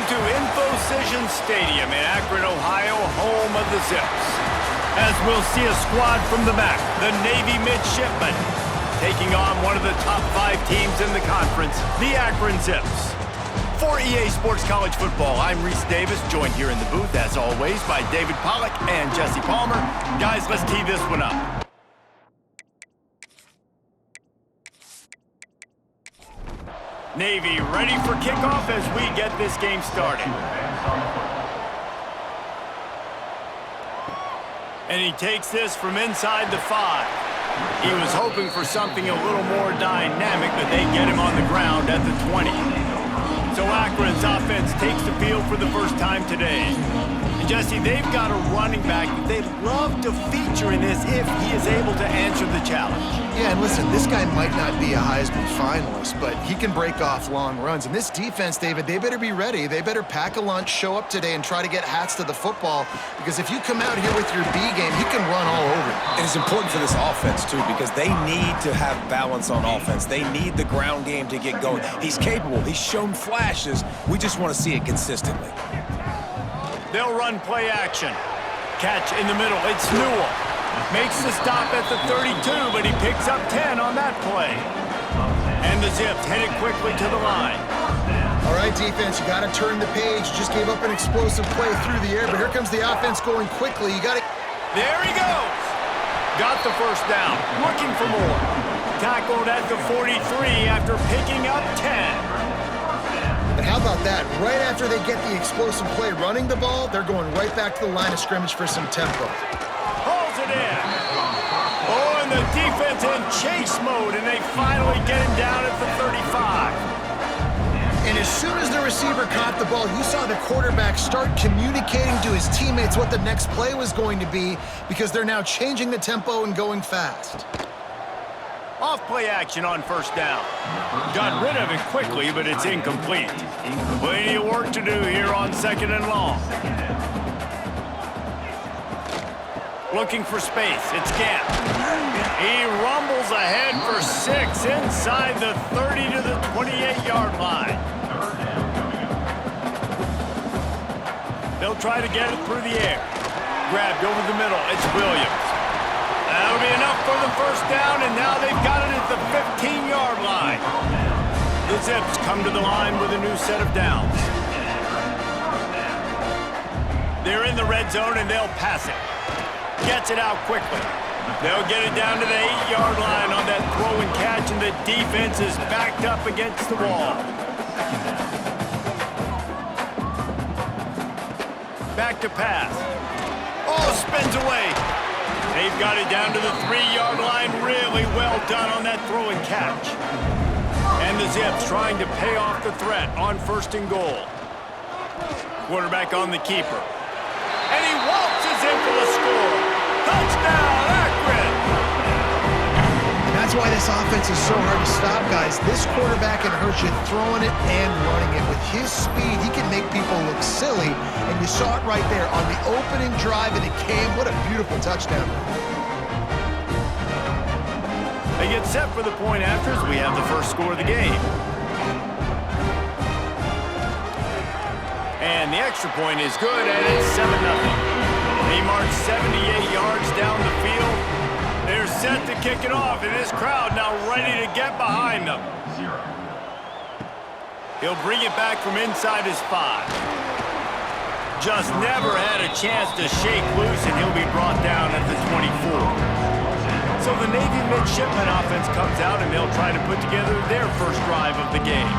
to Infocision Stadium in Akron, Ohio, home of the Zips. As we'll see a squad from the back, the Navy Midshipmen, taking on one of the top 5 teams in the conference, the Akron Zips. For EA Sports College Football, I'm Reese Davis, joined here in the booth, as always, by David Pollack and Jesse Palmer. Guys, let's tee this one up. Navy ready for kickoff as we get this game started. And he takes this from inside the 5. He was hoping for something a little more dynamic, but they get him on the ground at the 20. So Akron's offense takes the field for the first time today. And Jesse, they've got a running back that they'd love to feature in this if he is able to answer the challenge. Yeah, and listen, this guy might not be a Heisman finalist, but he can break off long runs. And this defense, David, they better be ready. They better pack a lunch, show up today, and try to get hats to the football. Because if you come out here with your B game, he can run all over you. And it's important for this offense, too, because they need to have balance on offense. They need the ground game to get going. He's capable. He's shown flashes. We just want to see it consistently. They'll run play action. Catch in the middle. It's Newell. Makes the stop at the 32, but he picks up 10 on that play. And the Zips headed quickly to the line. All right, defense, you got to turn the page. You just gave up an explosive play through the air, but here comes the offense going quickly. You got to... There he goes. Got the first down. Looking for more. Tackled at the 43 after picking up 10. And how about that? Right after they get the explosive play running the ball, they're going right back to the line of scrimmage for some tempo. Pulls it in. Oh, and the defense in chase mode, and they finally get him down at the 35. And as soon as the receiver caught the ball, you saw the quarterback start communicating to his teammates what the next play was going to be because they're now changing the tempo and going fast. Off play action on first down. Got rid of it quickly, but it's incomplete. Plenty of work to do here on second and long. Looking for space. It's Gant. He rumbles ahead for 6 inside the 30 to the 28-yard line. They'll try to get it through the air. Grabbed over the middle. It's Williams. That'll be enough for the first down, and now they've got it at the 15-yard line. The Zips come to the line with a new set of downs. They're in the red zone, and they'll pass it. Gets it out quickly. They'll get it down to the 8-yard line on that throw and catch, and the defense is backed up against the wall. Back to pass. Oh, spins away. They've got it down to the 3-yard line. Really well done on that throw and catch. And the Zips trying to pay off the threat on first and goal. Quarterback on the keeper. And he waltzes in for the score. Touchdown, Akron! That's why this offense is so hard to stop, guys. This quarterback can hurt you throwing it and running it. With his speed, he can make people look silly. And you saw it right there on the opening drive, and it came. What a beautiful touchdown. They get set for the point after as we have the first score of the game. And the extra point is good, and it's 7-0. They march 78 yards down the field. They're set to kick it off, and this crowd now ready to get behind them. He'll bring it back from inside his 5. Just never had a chance to shake loose, and he'll be brought down at the 24. So the Navy Midshipmen offense comes out, and they'll try to put together their first drive of the game.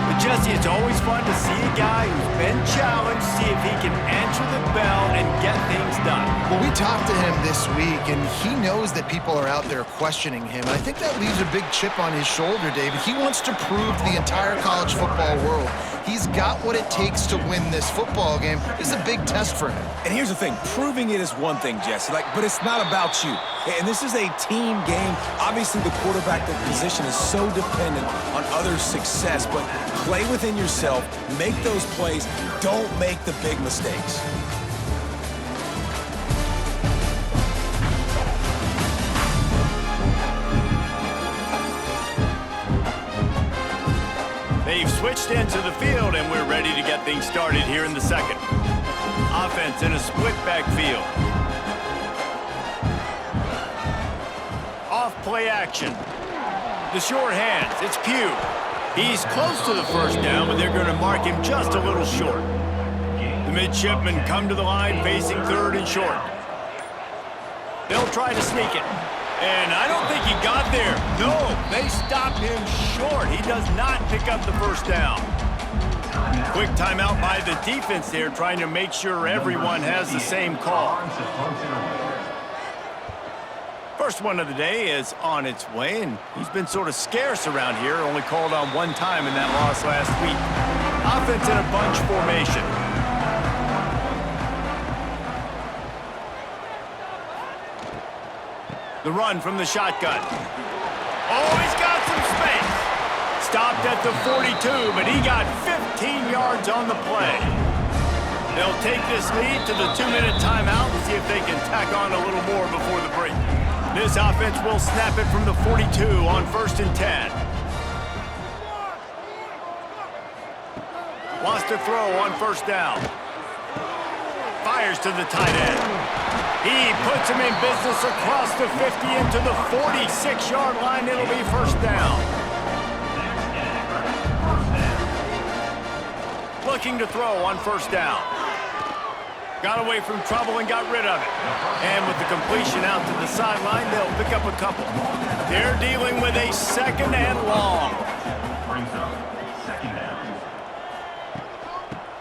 But Jesse, it's always fun to see a guy who's been challenged, see if he can answer the bell and get things done. Well, we talked to him this week, and he knows that people are out there questioning him. And I think that leaves a big chip on his shoulder, David. He wants to prove to the entire college football world he's got what it takes to win this football game. This is a big test for him. And here's the thing. Proving it is one thing, Jesse, but it's not about you. And this is a team game. Obviously, the quarterback position is so dependent on others' success, but play within yourself, make those plays, don't make the big mistakes. They've switched into the field, and we're ready to get things started here in the second. Offense in a split backfield. Off play action. The short hands, it's Pugh. He's close to the first down, but they're going to mark him just a little short. The midshipmen come to the line facing third and short. They'll try to sneak it. And I don't think he got there. No, they stopped him short. He does not pick up the first down. Quick timeout by the defense there, trying to make sure everyone has the same call. First one of the day is on its way, and he's been sort of scarce around here, only called on one time in that loss last week. Offense in a bunch formation. The run from the shotgun. Oh, he's got some space. Stopped at the 42, but he got 15 yards on the play. They'll take this lead to the 2-minute timeout and see if they can tack on a little more before the break. This offense will snap it from the 42 on 1st and 10. Wants to throw on 1st down. Fires to the tight end. He puts him in business across the 50 into the 46-yard line. It'll be 1st down. Looking to throw on 1st down. Got away from trouble and got rid of it. And with the completion out to the sideline, they'll pick up a couple. They're dealing with a 2nd and long.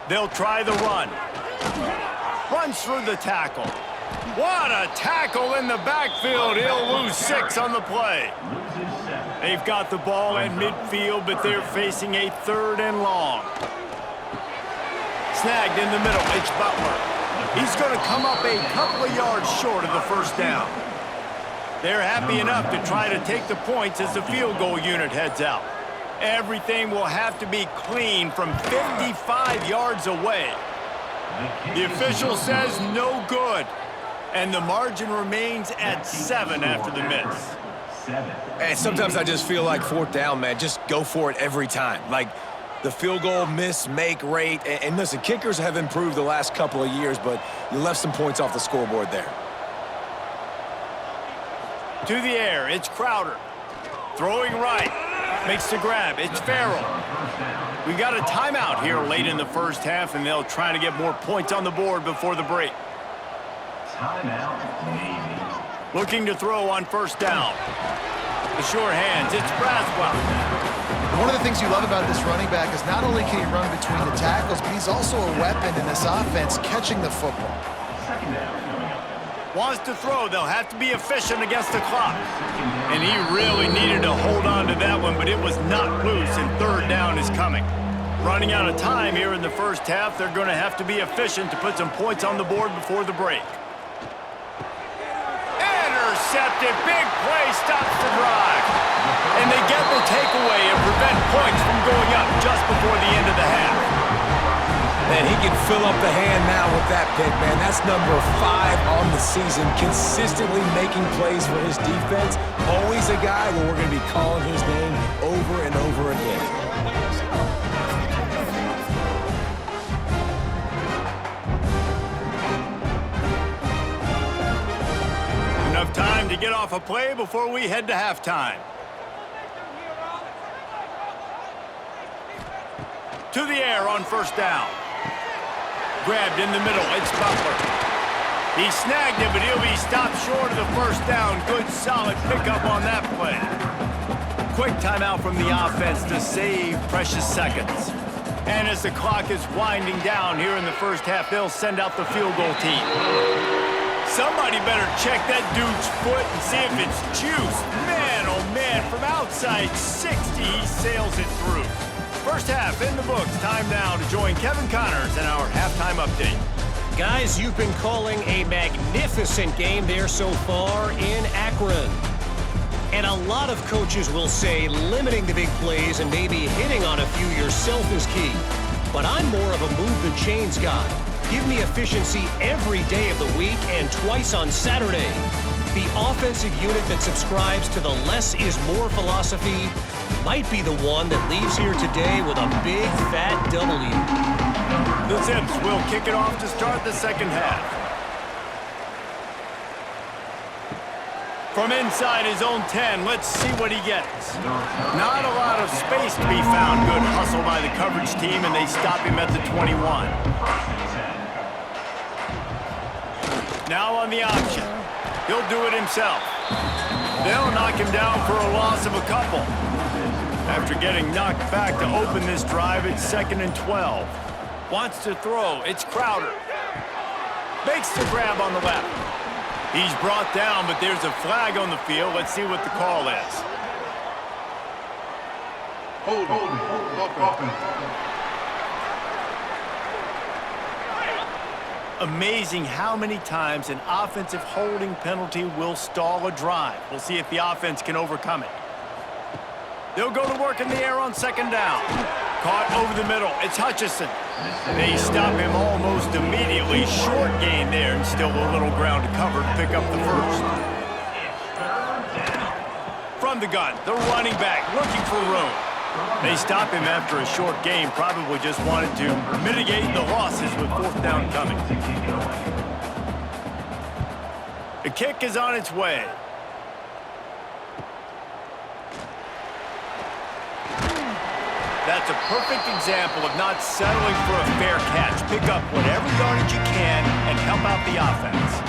They'll try the run. Runs through the tackle. What a tackle in the backfield. He'll lose 6 on the play. They've got the ball at midfield, but they're facing a 3rd and long. Snagged in the middle. It's Butler. He's going to come up a couple of yards short of the 1st down. They're happy enough to try to take the points as the field goal unit heads out. Everything will have to be clean from 55 yards away. The official says no good, and the margin remains at 7 after the miss. And sometimes I just feel like 4th down, man, just go for it every time. Like, the field goal miss-make rate. And listen, kickers have improved the last couple of years, but you left some points off the scoreboard there. To the air, it's Crowder. Throwing right. Makes the grab. It's Farrell. We got a timeout here late in the 1st half, and they'll try to get more points on the board before the break. Timeout, Navy. Looking to throw on 1st down. The short hands, it's Braswell. One of the things you love about this running back is not only can he run between the tackles, but he's also a weapon in this offense catching the football. Wants to throw. They'll have to be efficient against the clock. And he really needed to hold on to that one, but it was not loose, and 3rd down is coming. Running out of time here in the 1st half, they're going to have to be efficient to put some points on the board before the break. Intercepted. Big play stops the drive. And they get the takeaway and prevent points from going up just before the end of the half. And he can fill up the hand now with that pick, man. That's number 5 on the season, consistently making plays for his defense. Always a guy where we're going to be calling his name over and over again. Enough time to get off a play before we head to halftime. To the air on 1st down. Grabbed in the middle, it's Butler. He snagged it, but he'll be stopped short of the 1st down. Good, solid pickup on that play. Quick timeout from the offense to save precious seconds. And as the clock is winding down here in the 1st half, they'll send out the field goal team. Somebody better check that dude's foot and see if it's juiced. Man, oh man, from outside 60, he sails it through. 1st half in the books. Time now to join Kevin Connors in our halftime update. Guys, you've been calling a magnificent game there so far in Akron. And a lot of coaches will say limiting the big plays and maybe hitting on a few yourself is key. But I'm more of a move the chains guy. Give me efficiency every day of the week and twice on Saturday. The offensive unit that subscribes to the less is more philosophy might be the one that leaves here today with a big fat W. The Zips will kick it off to start the second half. From inside his own 10, let's see what he gets. Not a lot of space to be found. Good hustle by the coverage team, and they stop him at the 21. Now on the option. He'll do it himself. They'll knock him down for a loss of a couple. After getting knocked back to open this drive, it's 2nd and 12. Wants to throw. It's Crowder. Makes the grab on the left. He's brought down, but there's a flag on the field. Let's see what the call is. Amazing how many times an offensive holding penalty will stall a drive. We'll see if the offense can overcome it. They'll go to work in the air on 2nd down. Caught over the middle. It's Hutchinson. They stop him almost immediately. Short gain there, and still a little ground to cover to pick up the first. From the gun, the running back looking for room. They stop him after a short game. Probably just wanted to mitigate the losses with 4th down coming. The kick is on its way. That's a perfect example of not settling for a fair catch. Pick up whatever yardage you can and help out the offense.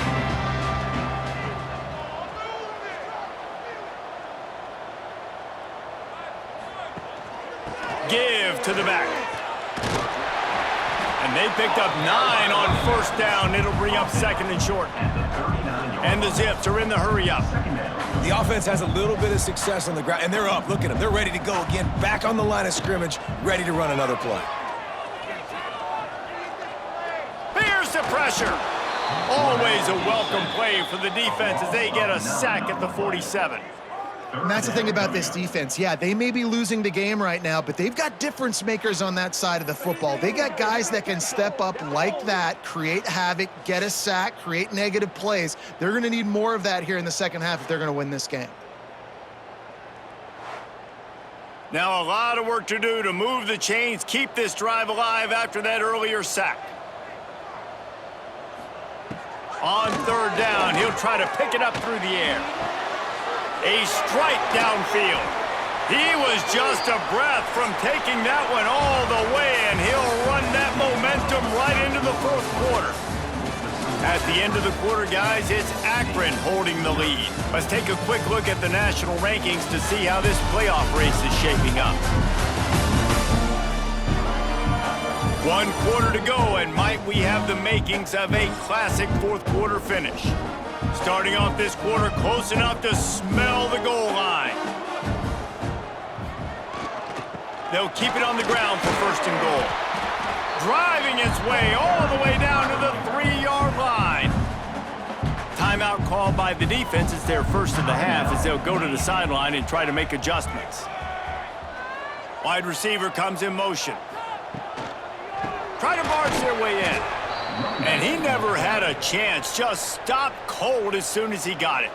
Give to the back. And they picked up 9 on 1st down. It'll bring up 2nd and short. And the Zips are in the hurry-up. The offense has a little bit of success on the ground, and they're up. Look at them. They're ready to go again. Back on the line of scrimmage, ready to run another play. Here's the pressure. Always a welcome play for the defense as they get a sack at the 47. And that's the thing about this defense. Yeah, they may be losing the game right now, but they've got difference makers on that side of the football. They got guys that can step up like that, create havoc, get a sack, create negative plays. They're going to need more of that here in the second half if they're going to win this game. Now a lot of work to do to move the chains, keep this drive alive after that earlier sack. On 3rd down, he'll try to pick it up through the air. A strike downfield. He was just a breath from taking that one all the way, and he'll run that momentum right into the 4th quarter. At the end of the quarter, guys, it's Akron holding the lead. Let's take a quick look at the national rankings to see how this playoff race is shaping up. 1 quarter to go, and might we have the makings of a classic 4th quarter finish. Starting off this quarter close enough to smell the goal line. They'll keep it on the ground for 1st and goal. Driving its way all the way down to the 3-yard line. Timeout called by the defense. It's their first of the half as they'll go to the sideline and try to make adjustments. Wide receiver comes in motion. Try to barge their way in. And he never had a chance, just stopped cold as soon as he got it.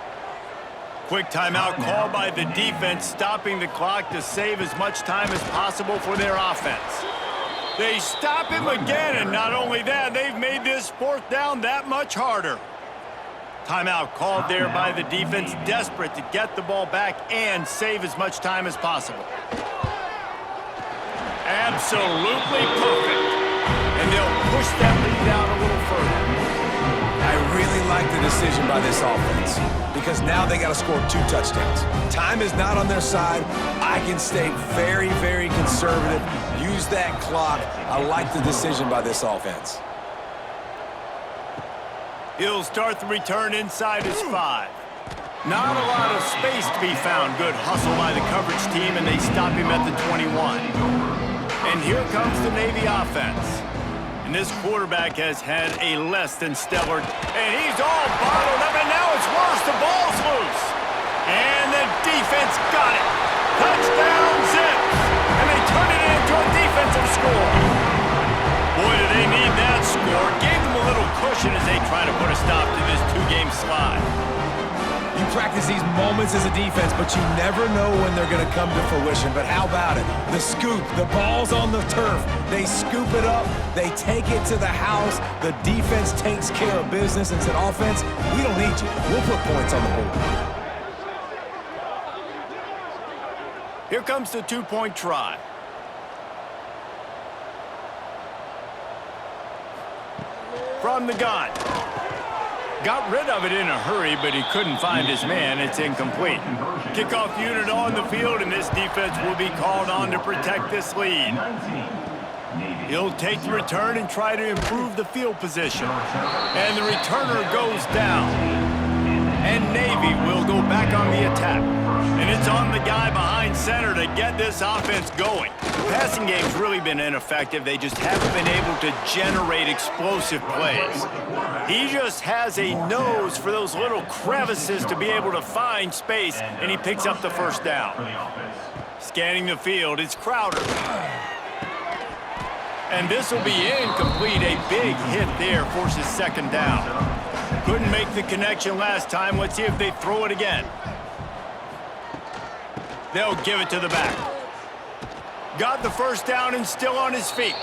Quick timeout called by the defense, stopping the clock to save as much time as possible for their offense. They stop him again, and not only that, they've made this 4th down that much harder. Timeout called there by the defense, desperate to get the ball back and save as much time as possible. Absolutely perfect. And they'll push that lead out a little further. I really like the decision by this offense because now they got to score 2 touchdowns. Time is not on their side. I can stay very, very conservative. Use that clock. I like the decision by this offense. He'll start the return inside his 5. Not a lot of space to be found. Good hustle by the coverage team, and they stop him at the 21. And here comes the Navy offense. And this quarterback has had a less than stellar, and he's all bottled up, and now it's worse. The ball's loose. And the defense got it. Touchdown, Zips. And they turn it into a defensive score. Boy, do they need that score. Gave them a little cushion as they try to put a stop to this 2-game slide. You practice these moments as a defense, but you never know when they're going to come to fruition. But how about it? The scoop, the ball's on the turf. They scoop it up. They take it to the house. The defense takes care of business and said, offense, we don't need you. We'll put points on the board. Here comes the two-point try. From the gun. Got rid of it in a hurry, but he couldn't find his man. It's incomplete. Kickoff unit on the field, and this defense will be called on to protect this lead. He'll take the return and try to improve the field position. And the returner goes down. And Navy will go back on the attack. And it's on the guy behind center to get this offense going. The passing game's really been ineffective. They just haven't been able to generate explosive plays. He just has a nose for those little crevices to be able to find space, and he picks up the first down. Scanning the field, it's Crowder. And this will be incomplete. A big hit there forces second down. Couldn't make the connection last time. Let's see if they throw it again. They'll give it to the back. Got the first down and still on his feet.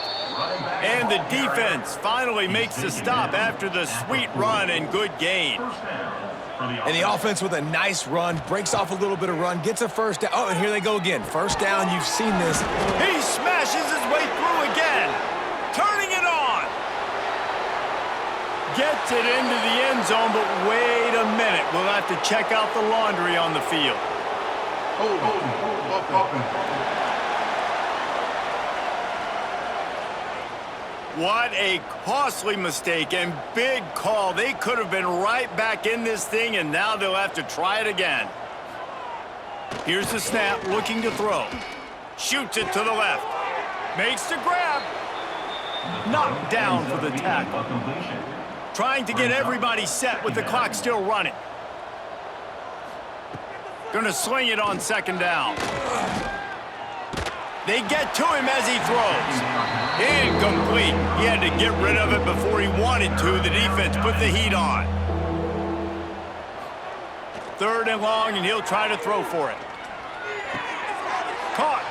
And the defense finally makes the stop after the sweet run and good gain. And the offense with a nice run, breaks off a little bit of run, gets a first down. Oh, and here they go again. First down, you've seen this. He smashes his way through again. Turning it on. Gets it into the end zone, but wait a minute. We'll have to check out the laundry on the field. What a costly mistake and big call. They could have been right back in this thing, and now they'll have to try it again. Here's the snap, looking to throw. Shoots it to the left. Makes the grab. Knocked down for the tackle. Trying to get everybody set with the clock still running. Gonna sling it on second down. They get to him as he throws. Incomplete. He had to get rid of it before he wanted to. The defense put the heat on. Third and long, and he'll try to throw for it. Caught.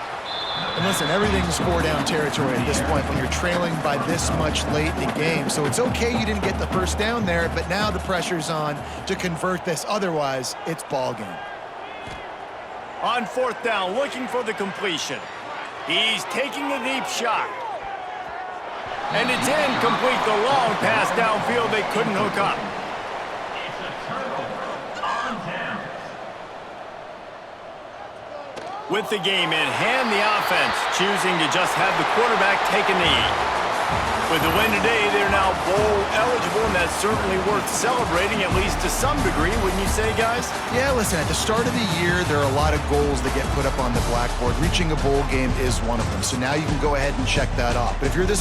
And listen, everything's four-down territory at this point when you're trailing by this much late in the game. So it's okay you didn't get the first down there, but now the pressure's on to convert this. Otherwise, it's ball game. On fourth down, looking for the completion. He's taking the deep shot. And it's incomplete. The long pass downfield they couldn't hook up. With the game in hand, the offense choosing to just have the quarterback take a knee. With the win today, they're now bowl eligible, and that's certainly worth celebrating, at least to some degree, wouldn't you say, guys? Yeah, listen, at the start of the year, there are a lot of goals that get put up on the blackboard. Reaching a bowl game is one of them. So now you can go ahead and check that off. But if you're this